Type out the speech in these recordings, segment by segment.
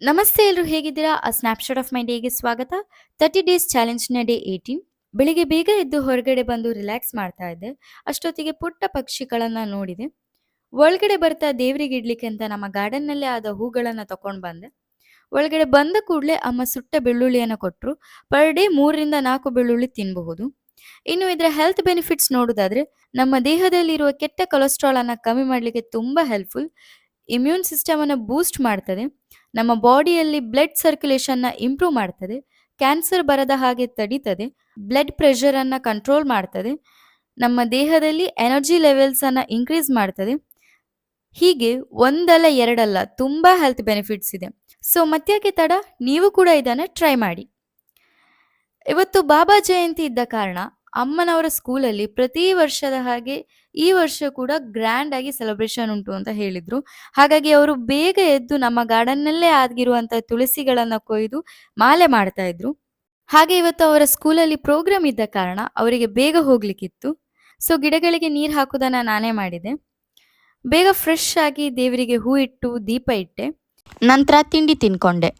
ನಮಸ್ತೆ ಎಲ್ರು ಹೇಗಿದ್ದೀರಾ? ಸ್ನ್ಯಾಪ್‌ಶಾಟ್ ಆಫ್ ಮೈ ಡೇಗೆ ಸ್ವಾಗತ. 30 ಡೇಸ್ ಚಾಲೆಂಜ್‌ನ ಡೇ 18. ಬೆಳಿಗ್ಗೆ ಬೇಗ ಎದ್ದು ಹೊರಗಡೆ ಬಂದು ರಿಲ್ಯಾಕ್ಸ್ ಮಾಡ್ತಾ ಇದ್ದೆ. ಅಷ್ಟೊತ್ತಿಗೆ ಪುಟ್ಟ ಪಕ್ಷಿಗಳನ್ನ ನೋಡಿದೆ. ಒಳಗಡೆ ಬರ್ತಾ ದೇವ್ರಿಗೆ ಇಡ್ಲಿಕ್ಕೆ ಅಂತ ನಮ್ಮ ಗಾರ್ಡನ್ನಲ್ಲೇ ಆದ ಹೂಗಳನ್ನ ತಕೊಂಡ್ ಬಂದೆ. ಒಳಗಡೆ ಬಂದ ಕೂಡ್ಲೆ ಅಮ್ಮ ಸುಟ್ಟ ಬೆಳ್ಳುಳ್ಳಿಯನ್ನ ಕೊಟ್ರು. ಪರ್ ಡೇ 3 ರಿಂದ 4 ಬೆಳ್ಳುಳ್ಳಿ ತಿನ್ಬಹುದು. ಇನ್ನು ಇದರ ಹೆಲ್ತ್ ಬೆನಿಫಿಟ್ಸ್ ನೋಡುವುದಾದ್ರೆ, ನಮ್ಮ ದೇಹದಲ್ಲಿರುವ ಕೆಟ್ಟ ಕೊಲೆಸ್ಟ್ರಾಲ್ ಅನ್ನ ಕಮ್ಮಿ ಮಾಡ್ಲಿಕ್ಕೆ ತುಂಬಾ ಹೆಲ್ಪ್‌ಫುಲ್. ಇಮ್ಯೂನ್ ಸಿಸ್ಟಮ್ ಅನ್ನ ಬೂಸ್ಟ್ ಮಾಡ್ತದೆ. ನಮ್ಮ ಬಾಡಿಯಲ್ಲಿ ಬ್ಲಡ್ ಸರ್ಕ್ಯುಲೇಷನ್‌ನ ಇಂಪ್ರೂವ್ ಮಾಡ್ತದೆ. ಕ್ಯಾನ್ಸರ್ ಬರದ ಹಾಗೆ ತಡೀತದೆ. ಬ್ಲಡ್ ಪ್ರೆಷರ್ ಅನ್ನ ಕಂಟ್ರೋಲ್ ಮಾಡ್ತದೆ. ನಮ್ಮ ದೇಹದಲ್ಲಿ ಎನರ್ಜಿ ಲೆವೆಲ್ಸ್ ಅನ್ನ ಇನ್ಕ್ರೀಸ್ ಮಾಡ್ತದೆ. ಹೀಗೆ ಒಂದಲ್ಲ ಎರಡಲ್ಲ ತುಂಬಾ ಹೆಲ್ತ್ ಬೆನಿಫಿಟ್ಸ್ ಇದೆ. ಸೊ ಮತ್ತ್ಯಾಕೆ ತಡ? ನೀವು ಕೂಡ ಇದನ್ನ ಟ್ರೈ ಮಾಡಿ. ಇವತ್ತು ಬಾಬಾ ಜಯಂತಿ ಇದ್ದ ಕಾರಣ ಅಮ್ಮನವರ ಸ್ಕೂಲಲ್ಲಿ ಪ್ರತಿ ವರ್ಷದ ಹಾಗೆ ಈ ವರ್ಷ ಕೂಡ ಗ್ರ್ಯಾಂಡ್ ಆಗಿ ಸೆಲೆಬ್ರೇಷನ್ ಉಂಟು ಅಂತ ಹೇಳಿದ್ರು. ಹಾಗಾಗಿ ಅವರು ಬೇಗ ಎದ್ದು ನಮ್ಮ ಗಾರ್ಡನ್ನಲ್ಲೇ ಆಗಿರುವಂತ ತುಳಸಿಗಳನ್ನ ಕೊಯ್ದು ಮಾಲೆ ಮಾಡ್ತಾ ಇದ್ರು. ಹಾಗೆ ಇವತ್ತು ಅವರ ಸ್ಕೂಲಲ್ಲಿ ಪ್ರೋಗ್ರಾಮ್ ಇದ್ದ ಕಾರಣ ಅವರಿಗೆ ಬೇಗ ಹೋಗ್ಲಿಕ್ಕಿತ್ತು. ಸೊ ಗಿಡಗಳಿಗೆ ನೀರು ಹಾಕುದನ್ನ ನಾನೇ ಮಾಡಿದೆ. ಬೇಗ ಫ್ರೆಶ್ ಆಗಿ ದೇವರಿಗೆ ಹೂ ಇಟ್ಟು ದೀಪ ಇಟ್ಟೆ. ನಂತರ ತಿಂಡಿ ತಿನ್ಕೊಂಡೆ.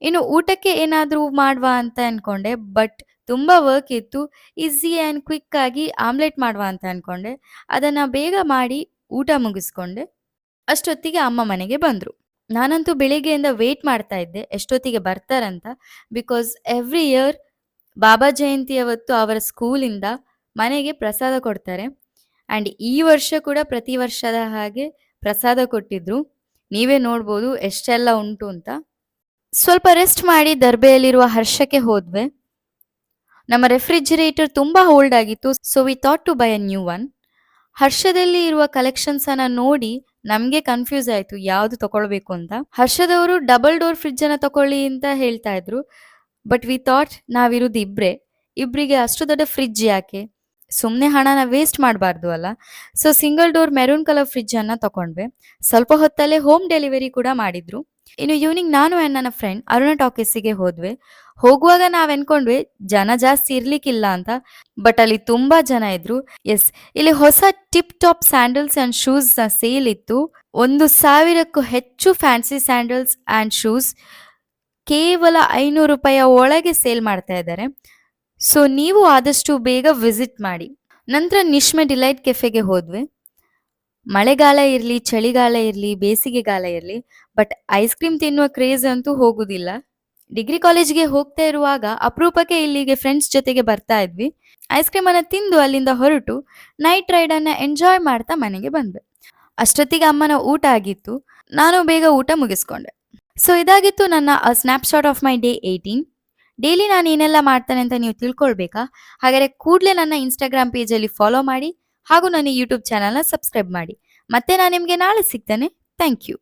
ಇನ್ನು ಊಟಕ್ಕೆ ಏನಾದ್ರೂ ಮಾಡುವ ಅಂತ ಅನ್ಕೊಂಡೆ. ಬಟ್ ತುಂಬಾ ವರ್ಕ್ ಇತ್ತು. ಈಸಿ ಆ್ಯಂಡ್ ಕ್ವಿಕ್ ಆಗಿ ಆಮ್ಲೆಟ್ ಮಾಡುವ ಅಂತ ಅನ್ಕೊಂಡೆ. ಅದನ್ನ ಬೇಗ ಮಾಡಿ ಊಟ ಮುಗಿಸ್ಕೊಂಡೆ. ಅಷ್ಟೊತ್ತಿಗೆ ಅಮ್ಮ ಮನೆಗೆ ಬಂದ್ರು. ನಾನಂತೂ ಬೆಳಿಗ್ಗೆಯಿಂದ ವೇಟ್ ಮಾಡ್ತಾ ಇದ್ದೆ ಎಷ್ಟೊತ್ತಿಗೆ ಬರ್ತಾರಂತ. ಬಿಕಾಸ್ ಎವ್ರಿ ಇಯರ್ ಬಾಬಾ ಜಯಂತಿಯವತ್ತು ಅವರ ಸ್ಕೂಲಿಂದ ಮನೆಗೆ ಪ್ರಸಾದ ಕೊಡ್ತಾರೆ. ಆ್ಯಂಡ್ ಈ ವರ್ಷ ಕೂಡ ಪ್ರತಿ ವರ್ಷದ ಹಾಗೆ ಪ್ರಸಾದ ಕೊಟ್ಟಿದ್ರು. ನೀವೇ ನೋಡ್ಬೋದು ಎಷ್ಟೆಲ್ಲ ಉಂಟು ಅಂತ. ಸ್ವಲ್ಪ ರೆಸ್ಟ್ ಮಾಡಿ ದರ್ಬೆಯಲ್ಲಿರುವ ಹರ್ಷಕ್ಕೆ ಹೋದ್ವಿ. ನಮ್ಮ ರೆಫ್ರಿಜಿರೇಟರ್ ತುಂಬಾ ಓಲ್ಡ್ ಆಗಿತ್ತು. So we thought to buy a new one. ಹರ್ಷದಲ್ಲಿ ಇರುವ ಕಲೆಕ್ಷನ್ಸ್ ಅನ್ನ ನೋಡಿ ನಮ್ಗೆ ಕನ್ಫ್ಯೂಸ್ ಆಯ್ತು ಯಾವ್ದು ತಗೊಳ್ಬೇಕು ಅಂತ. ಹರ್ಷದವರು ಡಬಲ್ ಡೋರ್ ಫ್ರಿಡ್ಜ್ ಅನ್ನ ತಕೊಳ್ಳಿ ಅಂತ ಹೇಳ್ತಾ ಇದ್ರು. ಬಟ್ ವಿ ಥಾಟ್ ನಾವಿರುದು ಇಬ್ರಿಗೆ ಅಷ್ಟು ದೊಡ್ಡ ಫ್ರಿಡ್ಜ್ ಯಾಕೆ, ಸುಮ್ಮನೆ ಹಣನ ವೇಸ್ಟ್ ಮಾಡಬಾರ್ದು ಅಲ್ಲ. So single door maroon colour fridge ಅನ್ನ ತಕೊಂಡ್ವಿ. ಸ್ವಲ್ಪ ಹೊತ್ತಲ್ಲೇ ಹೋಮ್ ಡೆಲಿವರಿ ಕೂಡ ಮಾಡಿದ್ರು. ಇನ್ನು ಈವ್ನಿಂಗ್ ನಾನು ಆ್ಯಂಡ್ ನನ್ನ ಫ್ರೆಂಡ್ ಅರುಣ ಟಾಕೀಸಿಗೆ ಹೋದ್ವಿ. ಹೋಗುವಾಗ ನಾವ್ ಅನ್ಕೊಂಡ್ವಿ ಜನ ಜಾಸ್ತಿ ಇರ್ಲಿಕ್ಕಿಲ್ಲ ಅಂತ. ಬಟ್ ಅಲ್ಲಿ ತುಂಬಾ ಜನ ಇದ್ರು. ಎಸ್, ಇಲ್ಲಿ ಹೊಸ tip top sandals and shoes ನ ಸೇಲ್ ಇತ್ತು. 1,000ಕ್ಕೂ ಹೆಚ್ಚು ಫ್ಯಾನ್ಸಿ ಸ್ಯಾಂಡಲ್ಸ್ ಅಂಡ್ ಶೂಸ್ ಕೇವಲ 500 ರೂಪಾಯಿಯ ಒಳಗೆ ಸೇಲ್ ಮಾಡ್ತಾ ಇದ್ದಾರೆ. ಸೊ ನೀವು ಆದಷ್ಟು ಬೇಗ ವಿಸಿಟ್ ಮಾಡಿ. ನಂತರ ನಿಶ್ಮೆ ಡಿಲೈಟ್ ಕೆಫೆಗೆ ಹೋದ್ವಿ. ಮಳೆಗಾಲ ಇರ್ಲಿ, ಚಳಿಗಾಲ ಇರ್ಲಿ, ಬೇಸಿಗೆಗಾಲ ಇರ್ಲಿ, ಬಟ್ ಐಸ್ ಕ್ರೀಮ್ ತಿನ್ನುವ ಕ್ರೇಜ್ ಅಂತೂ ಹೋಗುದಿಲ್ಲ. ಡಿಗ್ರಿ ಕಾಲೇಜ್ಗೆ ಹೋಗ್ತಾ ಇರುವಾಗ ಅಪರೂಪಕ್ಕೆ ಇಲ್ಲಿಗೆ ಫ್ರೆಂಡ್ಸ್ ಜೊತೆಗೆ ಬರ್ತಾ ಇದ್ವಿ. ಐಸ್ ಕ್ರೀಮ್ ಅನ್ನ ತಿಂದು ಅಲ್ಲಿಂದ ಹೊರಟು ನೈಟ್ ರೈಡ್ ಅನ್ನ ಎಂಜಾಯ್ ಮಾಡ್ತಾ ಮನೆಗೆ ಬಂದ್ವಿ. ಅಷ್ಟೊತ್ತಿಗೆ ಅಮ್ಮನ ಊಟ ಆಗಿತ್ತು. ನಾನು ಬೇಗ ಊಟ ಮುಗಿಸ್ಕೊಂಡೆ. ಸೊ ಇದಾಗಿತ್ತು ನನ್ನ snapshot of my day 18. Daily ನಾನು ಏನೆಲ್ಲ ಮಾಡ್ತೇನೆ ಅಂತ ನೀವು ತಿಳ್ಕೊಳ್ಬೇಕಾ? ಹಾಗಾದ್ರೆ ಕೂಡಲೇ ನನ್ನ ಇನ್ಸ್ಟಾಗ್ರಾಮ್ ಪೇಜಲ್ಲಿ ಫಾಲೋ ಮಾಡಿ ಹಾಗೂ ನನ್ನ ಯೂಟ್ಯೂಬ್ ಚಾನಲ್ನ ಸಬ್ಸ್ಕ್ರೈಬ್ ಮಾಡಿ. ಮತ್ತೆ ನಾನು ನಿಮಗೆ ನಾಳೆ ಸಿಗ್ತೇನೆ. Thank you.